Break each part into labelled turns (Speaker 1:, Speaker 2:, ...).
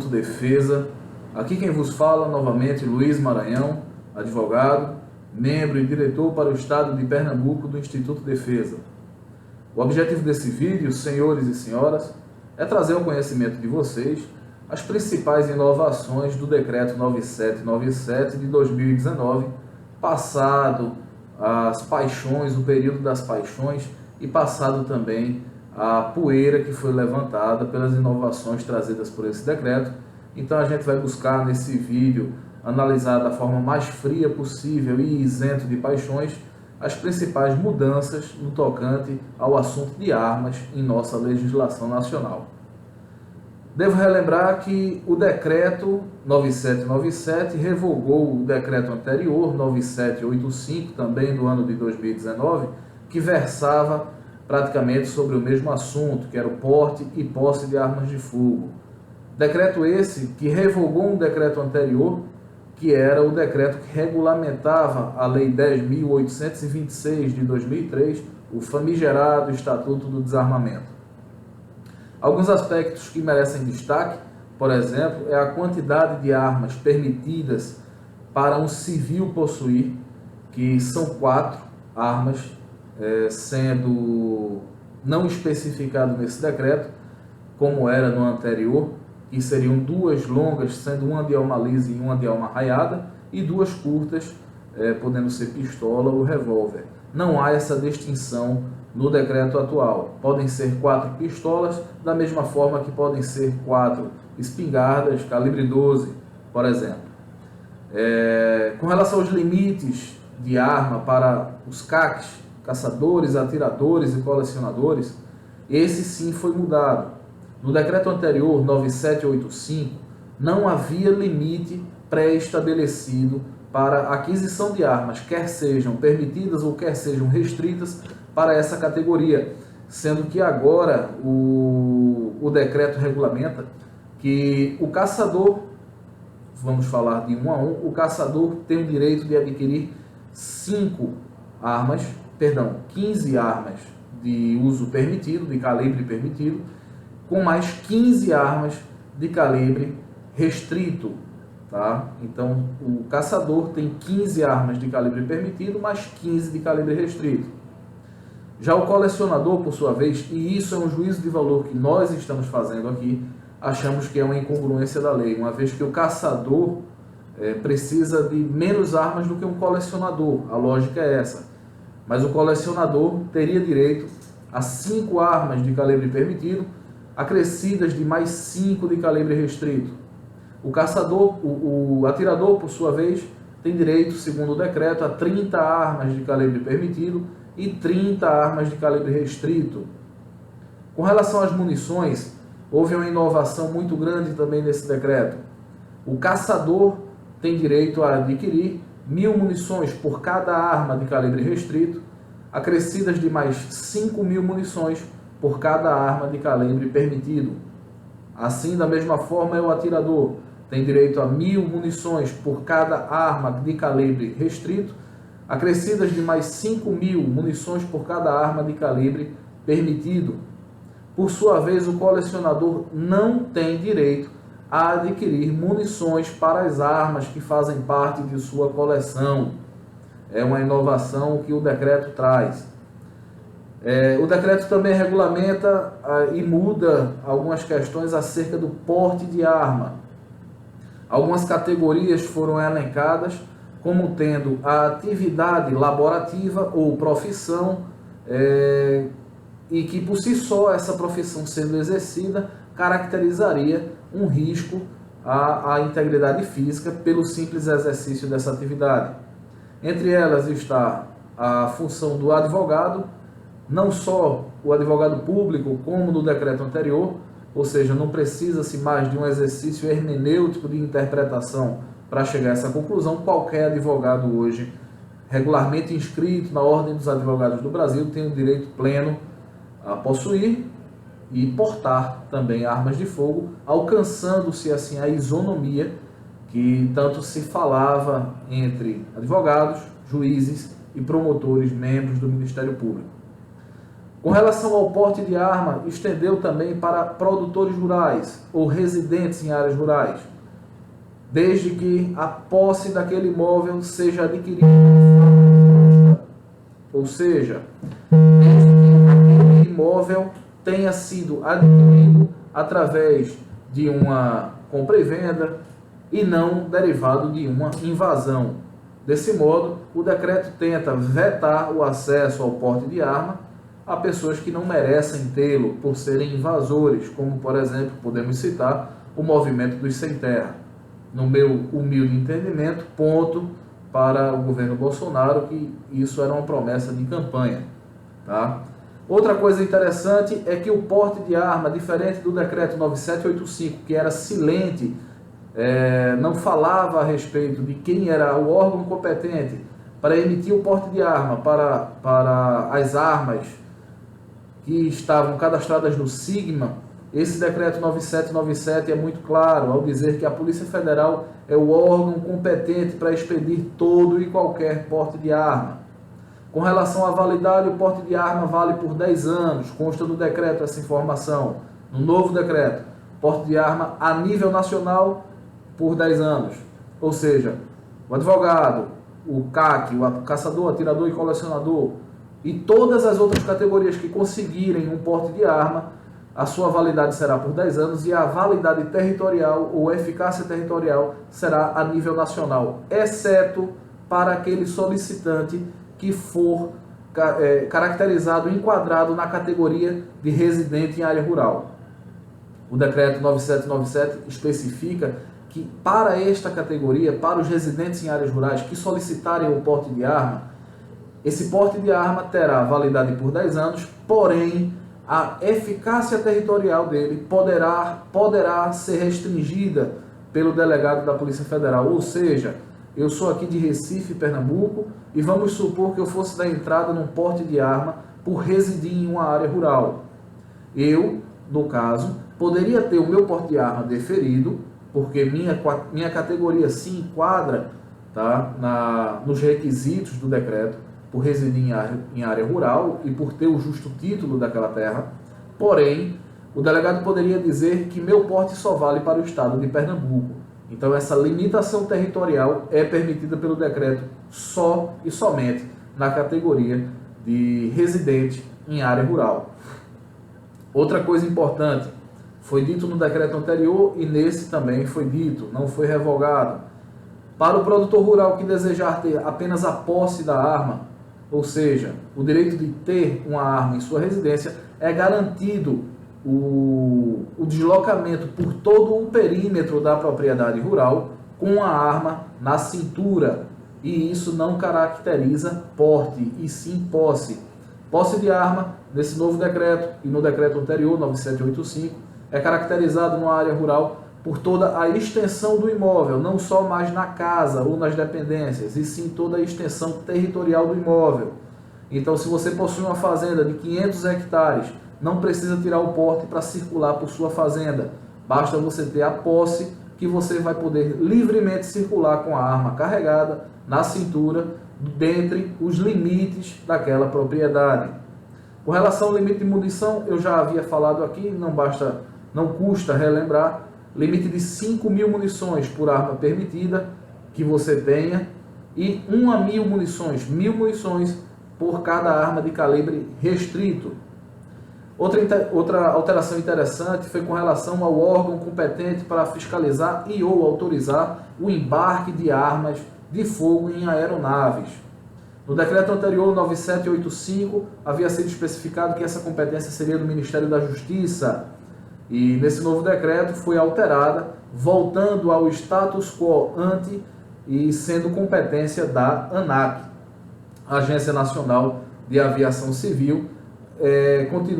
Speaker 1: Defesa. Aqui quem vos fala novamente, Luiz Maranhão, advogado, membro e diretor para o Estado de Pernambuco do Instituto Defesa. O objetivo desse vídeo, senhores e senhoras, é trazer ao conhecimento de vocês as principais inovações do Decreto 9797 de 2019, passado as paixões, o período das paixões e passado também a poeira que foi levantada pelas inovações trazidas por esse decreto. Então a gente vai buscar nesse vídeo analisar da forma mais fria possível e isento de paixões as principais mudanças no tocante ao assunto de armas em nossa legislação nacional. Devo relembrar que o decreto 9797 revogou o decreto anterior, 9785, também do ano de 2019, que versava praticamente sobre o mesmo assunto, que era o porte e posse de armas de fogo. Decreto esse que revogou um decreto anterior, que era o decreto que regulamentava a Lei 10.826 de 2003, o famigerado Estatuto do Desarmamento. Alguns aspectos que merecem destaque, por exemplo, é a quantidade de armas permitidas para um civil possuir, que são 4 armas, sendo não especificado nesse decreto, como era no anterior, que seriam 2 longas, sendo uma de alma lisa e uma de alma raiada, e 2 curtas, podendo ser pistola ou revólver. Não há essa distinção no decreto atual. Podem ser 4 pistolas, da mesma forma que podem ser 4 espingardas, calibre 12, por exemplo. Com relação aos limites de arma para os CACs, caçadores, atiradores e colecionadores, esse sim foi mudado. No decreto anterior, 9785, não havia limite pré-estabelecido para aquisição de armas, quer sejam permitidas ou quer sejam restritas para essa categoria, sendo que agora o decreto regulamenta que o caçador, vamos falar de 1 a 1, o caçador tem o direito de adquirir 15 armas de uso permitido, de calibre permitido, com mais 15 armas de calibre restrito, tá? Então, o caçador tem 15 armas de calibre permitido, mais 15 de calibre restrito. Já o colecionador, por sua vez, e isso é um juízo de valor que nós estamos fazendo aqui, achamos que é uma incongruência da lei, uma vez que o caçador precisa de menos armas do que um colecionador, a lógica é essa. Mas o colecionador teria direito a 5 armas de calibre permitido, acrescidas de mais 5 de calibre restrito. O caçador, o atirador, por sua vez, tem direito, segundo o decreto, a 30 armas de calibre permitido e 30 armas de calibre restrito. Com relação às munições, houve uma inovação muito grande também nesse decreto. O caçador tem direito a adquirir 1.000 munições por cada arma de calibre restrito, acrescidas de mais 5.000 munições por cada arma de calibre permitido. Assim, da mesma forma, o atirador tem direito a 1.000 munições por cada arma de calibre restrito, acrescidas de mais 5.000 munições por cada arma de calibre permitido. Por sua vez, o colecionador não tem direito a adquirir munições para as armas que fazem parte de sua coleção. É uma inovação que o decreto traz. O decreto também regulamenta e muda algumas questões acerca do porte de arma. Algumas categorias foram elencadas como tendo a atividade laborativa ou profissão, e que por si só essa profissão sendo exercida caracterizaria um risco à integridade física pelo simples exercício dessa atividade. Entre elas está a função do advogado, não só o advogado público, como no decreto anterior, ou seja, não precisa-se mais de um exercício hermenêutico de interpretação para chegar a essa conclusão. Qualquer advogado hoje, regularmente inscrito na Ordem dos Advogados do Brasil, tem o direito pleno a possuir e portar também armas de fogo, alcançando-se assim a isonomia que tanto se falava entre advogados, juízes e promotores, membros do Ministério Público. Com relação ao porte de arma, estendeu também para produtores rurais ou residentes em áreas rurais, desde que a posse daquele imóvel seja adquirida de forma justa, ou seja, desde que aquele imóvel tenha sido adquirido através de uma compra e venda e não derivado de uma invasão. Desse modo, o decreto tenta vetar o acesso ao porte de arma a pessoas que não merecem tê-lo por serem invasores, como, por exemplo, podemos citar o movimento dos sem terra. No meu humilde entendimento, ponto para o governo Bolsonaro que isso era uma promessa de campanha. Tá? Outra coisa interessante é que o porte de arma, diferente do decreto 9785, que era silente, não falava a respeito de quem era o órgão competente para emitir o porte de arma para as armas que estavam cadastradas no SIGMA. Esse decreto 9797 é muito claro ao dizer que a Polícia Federal é o órgão competente para expedir todo e qualquer porte de arma. Com relação à validade, o porte de arma vale por 10 anos, consta no decreto essa informação. No novo decreto, porte de arma a nível nacional por 10 anos. Ou seja, o advogado, o CAC, o caçador, atirador e colecionador e todas as outras categorias que conseguirem um porte de arma, a sua validade será por 10 anos e a validade territorial ou eficácia territorial será a nível nacional, exceto para aquele solicitante que for caracterizado, enquadrado na categoria de residente em área rural. O decreto 9797 especifica que para esta categoria, para os residentes em áreas rurais que solicitarem o porte de arma, esse porte de arma terá validade por 10 anos, porém a eficácia territorial dele poderá ser restringida pelo delegado da Polícia Federal. Ou seja, eu sou aqui de Recife, Pernambuco, e vamos supor que eu fosse dar entrada num porte de arma por residir em uma área rural. Eu, no caso, poderia ter o meu porte de arma deferido, porque minha categoria se enquadra, tá, nos requisitos do decreto, por residir em área rural e por ter o justo título daquela terra. Porém, o delegado poderia dizer que meu porte só vale para o estado de Pernambuco. Então, essa limitação territorial é permitida pelo decreto só e somente na categoria de residente em área rural. Outra coisa importante, foi dito no decreto anterior e nesse também foi dito, não foi revogado. Para o produtor rural que desejar ter apenas a posse da arma, ou seja, o direito de ter uma arma em sua residência, é garantido o deslocamento por todo o perímetro da propriedade rural com a arma na cintura. E isso não caracteriza porte, e sim posse. Posse de arma, nesse novo decreto e no decreto anterior, 9785, é caracterizado numa área rural por toda a extensão do imóvel, não só mais na casa ou nas dependências, e sim toda a extensão territorial do imóvel. Então, se você possui uma fazenda de 500 hectares, não precisa tirar o porte para circular por sua fazenda. Basta você ter a posse, que você vai poder livremente circular com a arma carregada na cintura, dentre os limites daquela propriedade. Com relação ao limite de munição, eu já havia falado aqui, não custa relembrar, limite de 5.000 munições por arma permitida que você tenha e 1.000 munições, 1.000 munições por cada arma de calibre restrito. Outra alteração interessante foi com relação ao órgão competente para fiscalizar e ou autorizar o embarque de armas de fogo em aeronaves. No decreto anterior, 9785, havia sido especificado que essa competência seria do Ministério da Justiça. E nesse novo decreto foi alterada, voltando ao status quo ante e sendo competência da ANAC, Agência Nacional de Aviação Civil.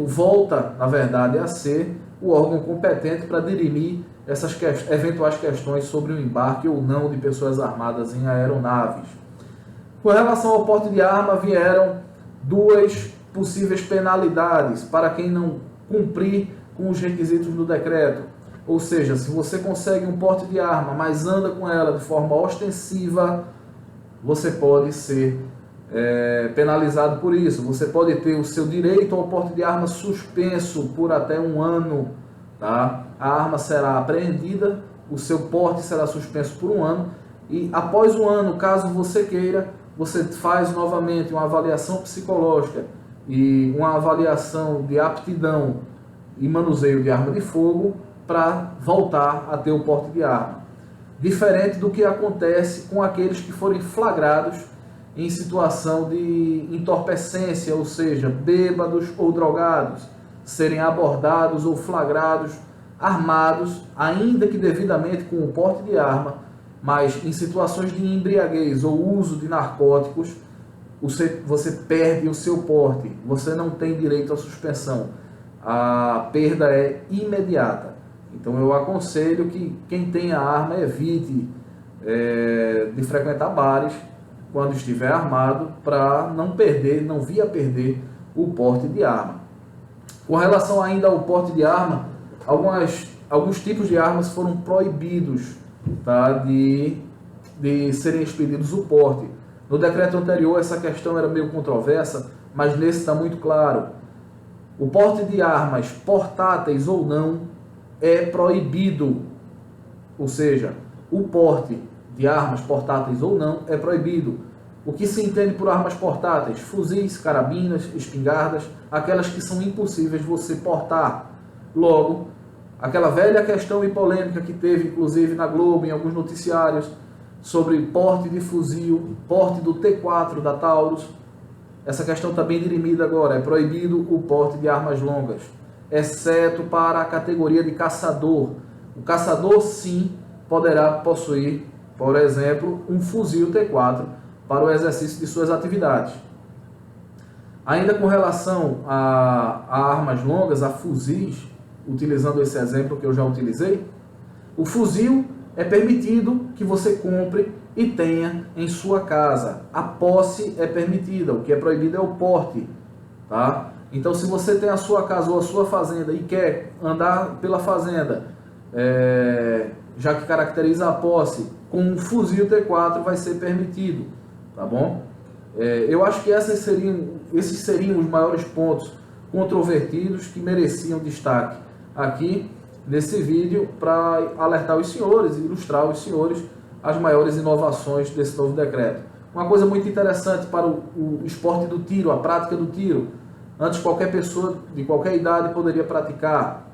Speaker 1: Volta, na verdade, a ser o órgão competente para dirimir essas eventuais questões sobre o embarque ou não de pessoas armadas em aeronaves. Com relação ao porte de arma, vieram duas possíveis penalidades para quem não cumprir com os requisitos do decreto. Ou seja, se você consegue um porte de arma, mas anda com ela de forma ostensiva, você pode ser penalizado por isso. Você pode ter o seu direito ao porte de arma suspenso por até 1 ano. Tá? A arma será apreendida, o seu porte será suspenso por 1 ano, e após 1 ano, caso você queira, você faz novamente uma avaliação psicológica e uma avaliação de aptidão e manuseio de arma de fogo para voltar a ter o porte de arma. Diferente do que acontece com aqueles que forem flagrados em situação de entorpecência, ou seja, bêbados ou drogados, serem abordados ou flagrados armados, ainda que devidamente com o porte de arma, mas em situações de embriaguez ou uso de narcóticos, você perde o seu porte, você não tem direito à suspensão, a perda é imediata. Então eu aconselho que quem tem a arma evite de frequentar bares quando estiver armado, para não vir a perder o porte de arma. Com relação ainda ao porte de arma, alguns tipos de armas foram proibidos, tá, de serem expedidos o porte. No decreto anterior essa questão era meio controversa, mas nesse está muito claro. O porte de armas portáteis ou não é proibido, ou seja, o porte de armas portáteis ou não é proibido. O que se entende por armas portáteis? Fuzis, carabinas, espingardas, aquelas que são impossíveis você portar. Logo, aquela velha questão e polêmica que teve, inclusive na Globo, em alguns noticiários, sobre porte de fuzil, porte do T4 da Taurus, essa questão está bem dirimida agora. É proibido o porte de armas longas, exceto para a categoria de caçador. O caçador, sim, poderá possuir, por exemplo, um fuzil T4 para o exercício de suas atividades. Ainda com relação a armas longas, a fuzis, utilizando esse exemplo que eu já utilizei, o fuzil é permitido que você compre e tenha em sua casa. A posse é permitida, o que é proibido é o porte. Tá? Então, se você tem a sua casa ou a sua fazenda e quer andar pela fazenda, já que caracteriza a posse, com um fuzil T4 vai ser permitido. Tá bom? Eu acho que esses seriam os maiores pontos controvertidos que mereciam destaque aqui nesse vídeo, para alertar os senhores e ilustrar os senhores as maiores inovações desse novo decreto. Uma coisa muito interessante para o esporte do tiro, a prática do tiro. Antes, qualquer pessoa de qualquer idade poderia praticar.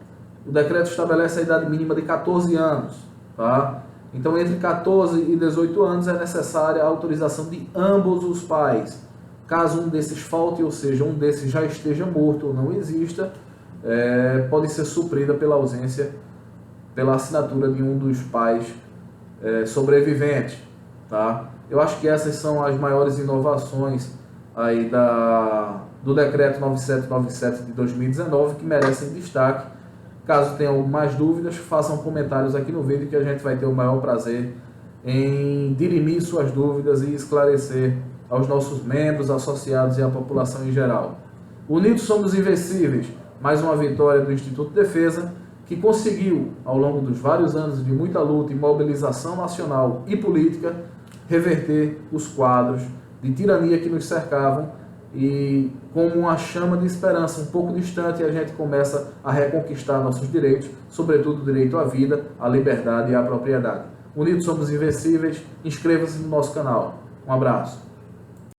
Speaker 1: O decreto estabelece a idade mínima de 14 anos. Tá? Então, entre 14 e 18 anos é necessária a autorização de ambos os pais. Caso um desses falte, ou seja, um desses já esteja morto ou não exista, pode ser suprida pela ausência, pela assinatura de um dos pais sobreviventes. Tá? Eu acho que essas são as maiores inovações aí do decreto 9797 de 2019, que merecem destaque. Caso tenham mais dúvidas, façam comentários aqui no vídeo, que a gente vai ter o maior prazer em dirimir suas dúvidas e esclarecer aos nossos membros, associados e à população em geral. Unidos somos invencíveis. Mais uma vitória do Instituto Defesa, que conseguiu, ao longo dos vários anos de muita luta e mobilização nacional e política, reverter os quadros de tirania que nos cercavam, e como uma chama de esperança um pouco distante, a gente começa a reconquistar nossos direitos, sobretudo o direito à vida, à liberdade e à propriedade. Unidos somos invencíveis. Inscreva-se no nosso canal. Um abraço.